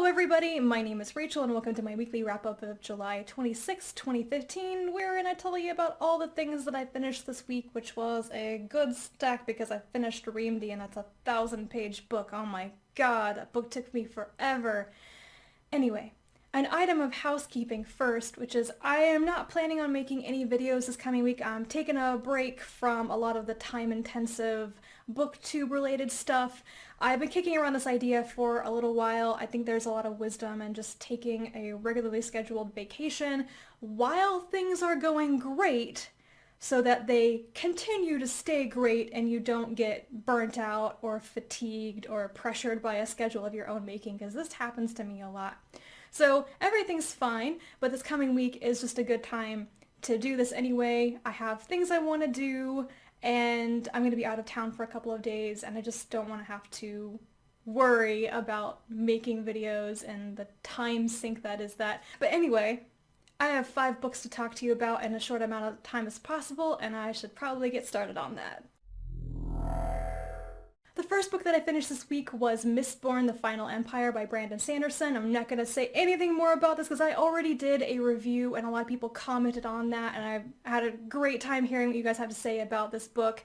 Hello everybody, my name is Rachel and welcome to my weekly wrap-up of July 26, 2015, wherein I tell you about all the things that I finished this week, which was a good stack because I finished Reamde and that's a 1,000-page book. Oh my god, that book took me forever. Anyway, an item of housekeeping first, which is I am not planning on making any videos this coming week. I'm taking a break from a lot of the time-intensive BookTube related stuff. I've been kicking around this idea for a little while. I think there's a lot of wisdom in just taking a regularly scheduled vacation while things are going great so that they continue to stay great and you don't get burnt out or fatigued or pressured by a schedule of your own making, because this happens to me a lot. So everything's fine, but this coming week is just a good time to do this anyway. I have things I want to do, and I'm going to be out of town for a couple of days, and I just don't want to have to worry about making videos and the time sink that is that. But anyway, I have 5 books to talk to you about in a short amount of time as possible, and I should probably get started on that. The first book that I finished this week was Mistborn, The Final Empire by Sanderson. I'm not going to say anything more about this because I already did a review and a lot of people commented on that, and I've had a great time hearing what you guys have to say about this book.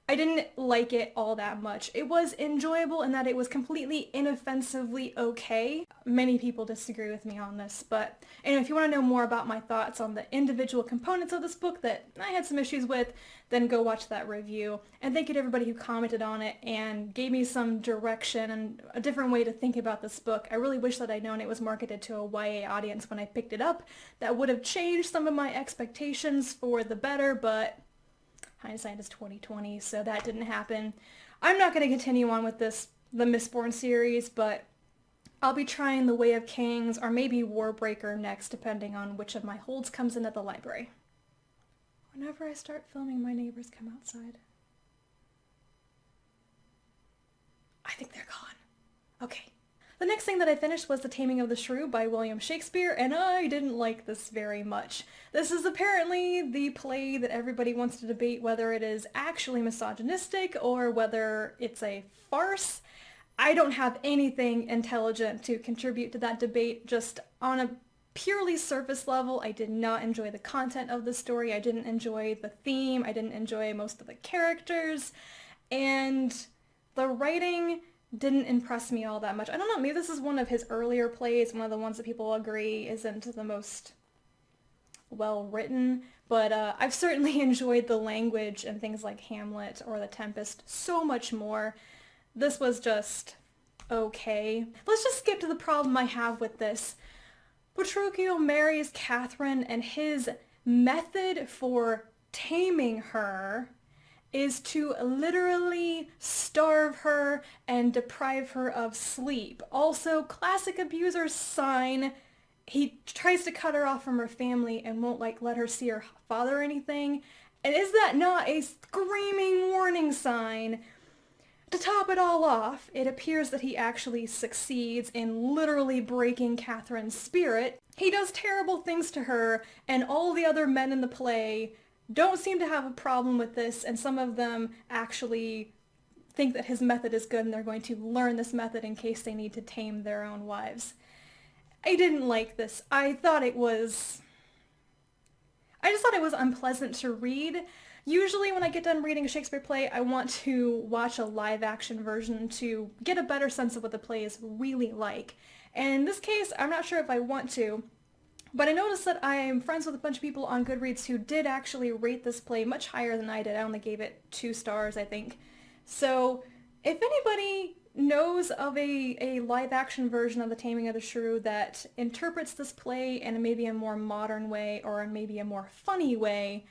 I didn't like it all that much. It was enjoyable in that it was completely inoffensively okay. Many people disagree with me on this, but anyway, if you want to know more about my thoughts on the individual components of this book that I had some issues with, then go watch that review. And thank you to everybody who commented on it and gave me some direction and a different way to think about this book. I really wish that I'd known it was marketed to a YA audience when I picked it up. That would have changed some of my expectations for the better, but hindsight is 20/20, so that didn't happen. I'm not going to continue on with the Mistborn series, but I'll be trying The Way of Kings or maybe Warbreaker next, depending on which of my holds comes in at the library. Whenever I start filming, my neighbors come outside. I think they're gone. Okay. The next thing that I finished was The Taming of the Shrew by William Shakespeare, and I didn't like this very much. This is apparently the play that everybody wants to debate whether it is actually misogynistic or whether it's a farce. I don't have anything intelligent to contribute to that debate. Just on a purely surface level, I did not enjoy the content of the story. I didn't enjoy the theme. I didn't enjoy most of the characters, and the writing didn't impress me all that much. I don't know, maybe this is one of his earlier plays, one of the ones that people agree isn't the most well written, but I've certainly enjoyed the language and things like Hamlet or The Tempest so much more. This was just okay. Let's just skip to the problem I have with this. Petruchio marries Catherine, and his method for taming her is to literally starve her and deprive her of sleep. Also, classic abuser sign. He tries to cut her off from her family and won't let her see her father or anything. And is that not a screaming warning sign? To top it all off, it appears that he actually succeeds in literally breaking Catherine's spirit. He does terrible things to her, and all the other men in the play don't seem to have a problem with this, and some of them actually think that his method is good and they're going to learn this method in case they need to tame their own wives. I didn't like this. I just thought it was unpleasant to read. Usually when I get done reading a Shakespeare play, I want to watch a live action version to get a better sense of what the play is really like. And in this case, I'm not sure if I want to. But I noticed that I am friends with a bunch of people on Goodreads who did actually rate this play much higher than I did. I only gave it 2 stars, I think. So if anybody knows of a live-action version of The Taming of the Shrew that interprets this play in maybe a more modern way or maybe a more funny way,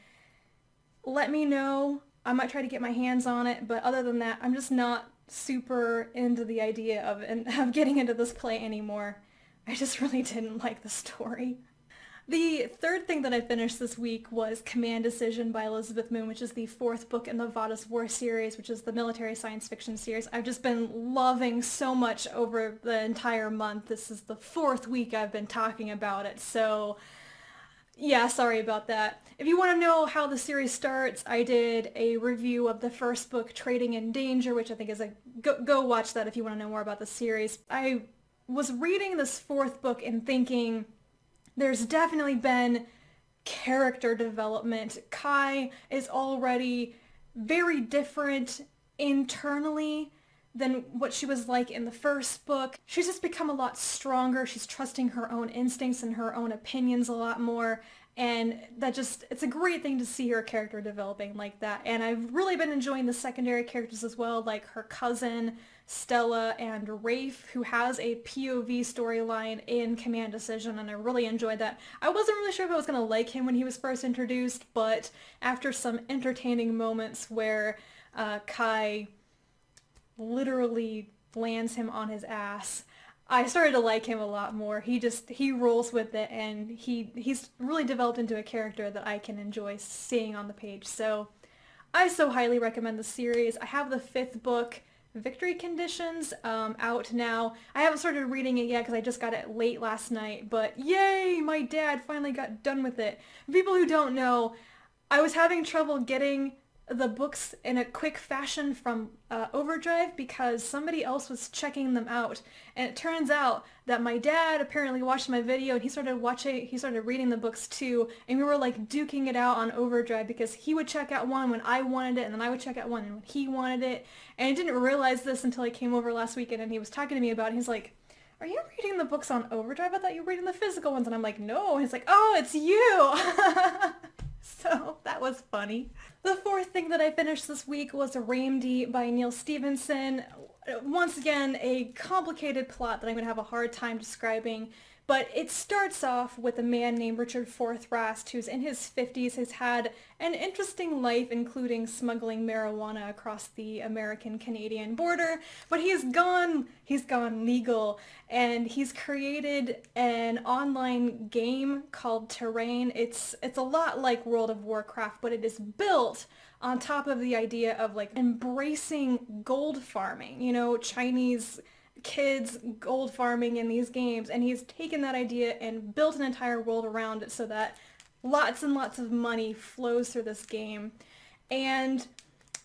let me know. I might try to get my hands on it, but other than that, I'm just not super into the idea of getting into this play anymore. I just really didn't like the story. The third thing that I finished this week was Command Decision by Elizabeth Moon, which is the 4th book in the Vadas War series, which is the military science fiction series I've just been loving so much over the entire month. This is the 4th week I've been talking about it, so yeah, sorry about that. If you want to know how the series starts, I did a review of the first book, Trading in Danger, which I think is go watch that if you want to know more about the series. I was reading this fourth book and thinking there's definitely been character development. Kai is already very different internally than what she was like in the first book. She's just become a lot stronger. She's trusting her own instincts and her own opinions a lot more. And that just, it's a great thing to see her character developing like that. And I've really been enjoying the secondary characters as well, like her cousin, Stella, and Rafe, who has a POV storyline in Command Decision, and I really enjoyed that. I wasn't really sure if I was going to like him when he was first introduced, but after some entertaining moments where Kai literally lands him on his ass, I started to like him a lot more. He rolls with it, and he's really developed into a character that I can enjoy seeing on the page. So I so highly recommend the series. I have the fifth book, Victory Conditions, out now. I haven't started reading it yet because I just got it late last night, but yay, my dad finally got done with it. For people who don't know, I was having trouble getting the books in a quick fashion from Overdrive because somebody else was checking them out, and it turns out that my dad apparently watched my video and he started reading the books too, and we were like duking it out on Overdrive because he would check out one when I wanted it and then I would check out one when he wanted it. And I didn't realize this until I came over last weekend and he was talking to me about it. He's like, "Are you reading the books on Overdrive? I thought you were reading the physical ones." And I'm like, "No." And he's like, "Oh, it's you." So that was funny. The fourth thing that I finished this week was Reamde by Neal Stephenson. Once again, a complicated plot that I'm going to have a hard time describing, but it starts off with a man named Richard Forthrast who's in his 50s, has had an interesting life, including smuggling marijuana across the American-Canadian border, but he's gone legal, and he's created an online game called Terrain. It's a lot like World of Warcraft, but it is built on top of the idea of like embracing gold farming, you know, Chinese kids gold farming in these games, and he's taken that idea and built an entire world around it so that lots and lots of money flows through this game. And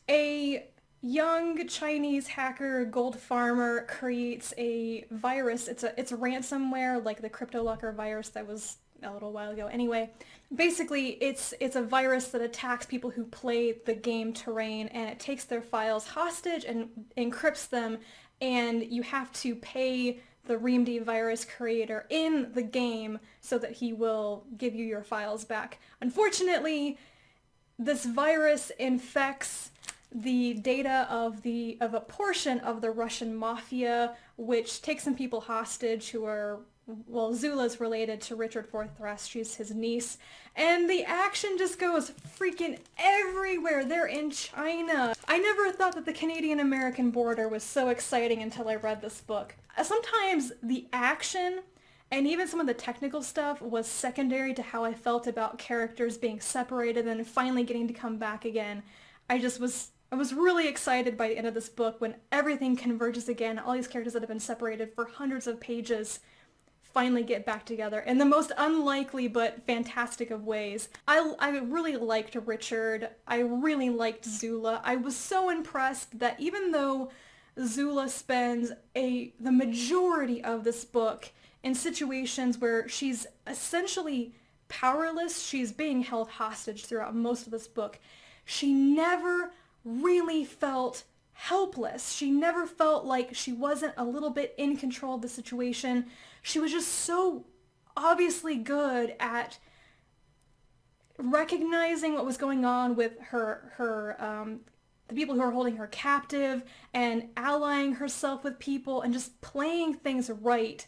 a young Chinese hacker gold farmer creates a virus. It's a ransomware, like the CryptoLocker virus that was a little while ago. Anyway, basically it's a virus that attacks people who play the game Terrain, and it takes their files hostage and encrypts them, and you have to pay the Reamde virus creator in the game so that he will give you your files back. Unfortunately, this virus infects the data of a portion of the Russian mafia, which takes some people hostage who are, well, Zula's related to Richard Forthrast. She's his niece. And the action just goes freaking everywhere. They're in China. I never thought that the Canadian-American border was so exciting until I read this book. Sometimes the action and even some of the technical stuff was secondary to how I felt about characters being separated and finally getting to come back again. I was really excited by the end of this book when everything converges again. All these characters that have been separated for hundreds of pages finally get back together in the most unlikely but fantastic of ways. I really liked Richard. I really liked Zula. I was so impressed that even though Zula spends the majority of this book in situations where she's essentially powerless, she's being held hostage throughout most of this book, she never really felt helpless. She never felt like she wasn't a little bit in control of the situation. She was just so obviously good at recognizing what was going on with the people who are holding her captive and allying herself with people and just playing things right.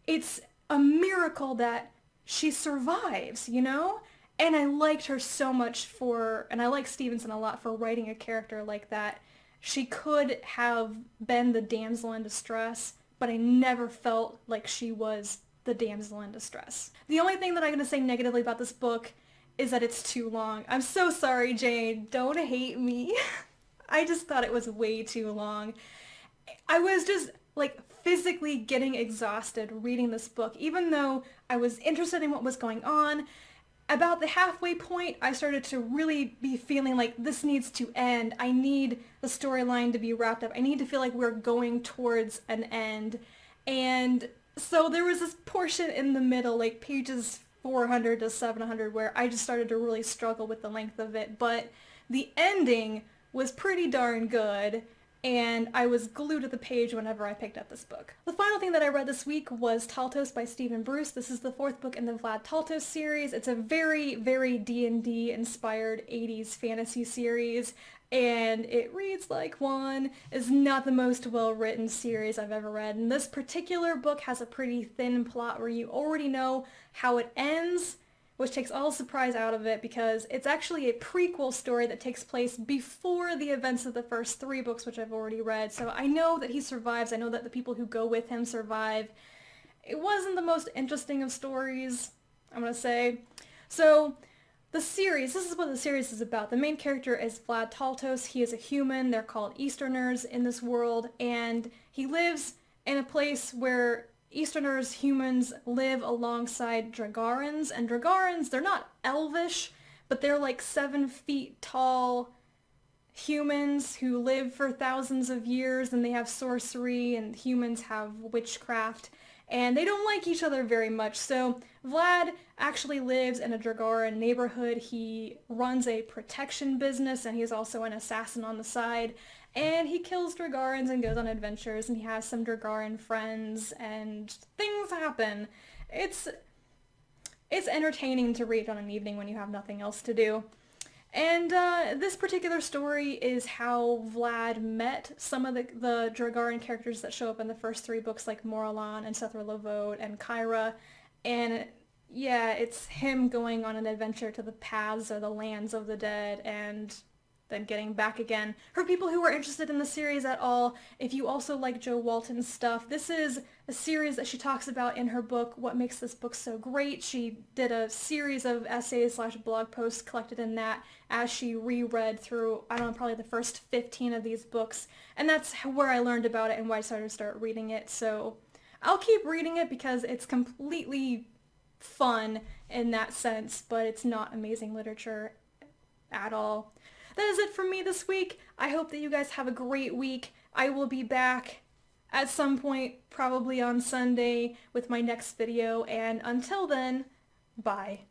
It's a miracle that she survives, you know? And I liked her so much and I like Stephenson a lot for writing a character like that. She could have been the damsel in distress, but I never felt like she was the damsel in distress. The only thing that I'm going to say negatively about this book is that it's too long. I'm so sorry, Jane. Don't hate me. I just thought it was way too long. I was just like physically getting exhausted reading this book, even though I was interested in what was going on. About the halfway point, I started to really be feeling like this needs to end. I need the storyline to be wrapped up. I need to feel like we're going towards an end. And so there was this portion in the middle, like pages 400 to 700, where I just started to really struggle with the length of it, but the ending was pretty darn good, and I was glued to the page whenever I picked up this book. The final thing that I read this week was Taltos by Stephen Brust. This is the fourth book in the Vlad Taltos series. It's a very, very D&D inspired 80s fantasy series, and it reads like one. It's not the most well-written series I've ever read, and this particular book has a pretty thin plot where you already know how it ends, which takes all surprise out of it because it's actually a prequel story that takes place before the events of the first three books, which I've already read. So I know that he survives. I know that the people who go with him survive. It wasn't the most interesting of stories, I'm going to say. So the series, this is what the series is about. The main character is Vlad Taltos. He is a human. They're called Easterners in this world, and he lives in a place where Easterners, humans, live alongside Dragarans, and Dragarans, they're not elvish, but they're like 7 feet tall humans who live for thousands of years, and they have sorcery, and humans have witchcraft, and they don't like each other very much. So Vlad actually lives in a Dragaran neighborhood. He runs a protection business, and he's also an assassin on the side. And he kills Dragarans and goes on adventures, and he has some Dragaran friends, and things happen. It's entertaining to read on an evening when you have nothing else to do. And this particular story is how Vlad met some of the Dragaran characters that show up in the first three books, like Morlan and Sethra Lavode and Kyra. And yeah, it's him going on an adventure to the paths or the lands of the dead and then getting back again. For people who are interested in the series at all, if you also like Joe Walton's stuff, this is a series that she talks about in her book, What Makes This Book So Great. She did a series of essays/blog posts collected in that as she reread through, I don't know, probably the first 15 of these books. And that's where I learned about it and why I started to start reading it. So I'll keep reading it because it's completely fun in that sense, but it's not amazing literature at all. That is it for me this week. I hope that you guys have a great week. I will be back at some point, probably on Sunday, with my next video, and until then, bye.